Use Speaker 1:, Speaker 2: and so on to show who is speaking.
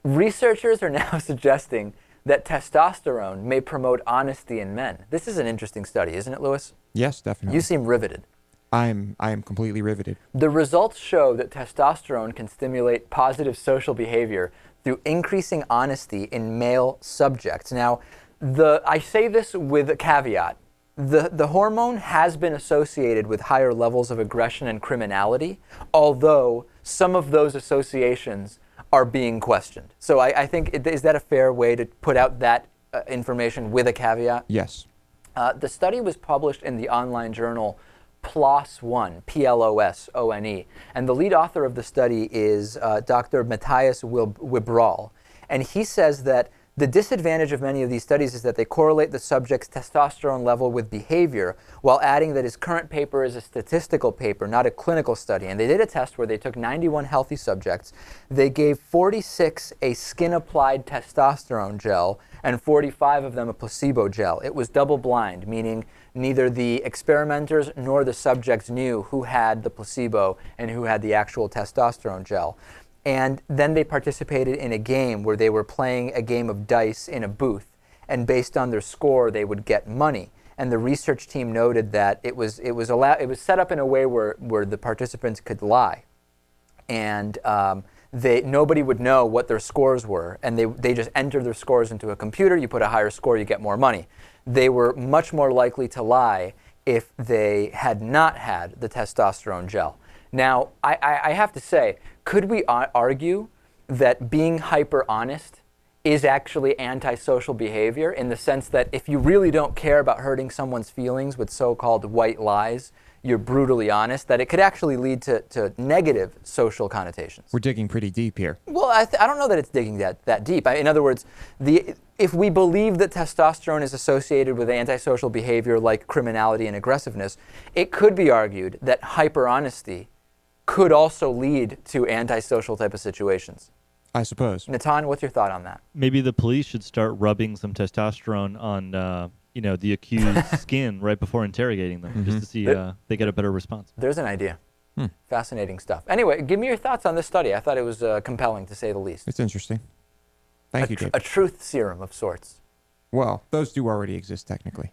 Speaker 1: Researchers are now suggesting that testosterone may promote honesty in men. This is an interesting study, isn't it, Lewis?
Speaker 2: Yes, definitely.
Speaker 1: You seem riveted.
Speaker 2: I am completely riveted.
Speaker 1: The results show that testosterone can stimulate positive social behavior through increasing honesty in male subjects. Now, I say this with a caveat. The hormone has been associated with higher levels of aggression and criminality, although some of those associations are being questioned. So I think, is that a fair way to put out that information with a caveat?
Speaker 2: Yes.
Speaker 1: The study was published in the online journal PLOS One, P-L-O-S-O-N-E, and the lead author of the study is Dr. Matthias Wibral, and he says that the disadvantage of many of these studies is that they correlate the subject's testosterone level with behavior, while adding that his current paper is a statistical paper, not a clinical study. And they did a test where they took 91 healthy subjects. They gave 46 a skin-applied testosterone gel and 45 of them a placebo gel. It was double-blind, meaning neither the experimenters nor the subjects knew who had the placebo and who had the actual testosterone gel. And then they participated in a game where they were playing a game of dice in a booth, and based on their score, they would get money. And the research team noted that it was set up in a way where the participants could lie, and nobody would know what their scores were, and they just enter their scores into a computer. You put a higher score, you get more money. They were much more likely to lie if they had not had the testosterone gel. Now, I have to say, could we argue that being hyper honest is actually antisocial behavior, in the sense that if you really don't care about hurting someone's feelings with so-called white lies, you're brutally honest, that it could actually lead to negative social connotations?
Speaker 2: We're digging pretty deep here.
Speaker 1: Well, I don't know that it's digging that deep. In other words, if we believe that testosterone is associated with antisocial behavior like criminality and aggressiveness, it could be argued that hyper-honesty could also lead to antisocial type of situations.
Speaker 2: I suppose.
Speaker 1: Natan, what's your thought on that?
Speaker 3: Maybe the police should start rubbing some testosterone on, the accused's skin right before interrogating them, just to see they get a better response.
Speaker 1: There's an idea. Fascinating stuff. Anyway, give me your thoughts on this study. I thought it was compelling, to say the least.
Speaker 2: It's interesting. Thank you, David.
Speaker 1: A truth serum of sorts.
Speaker 2: Well, those do already exist technically.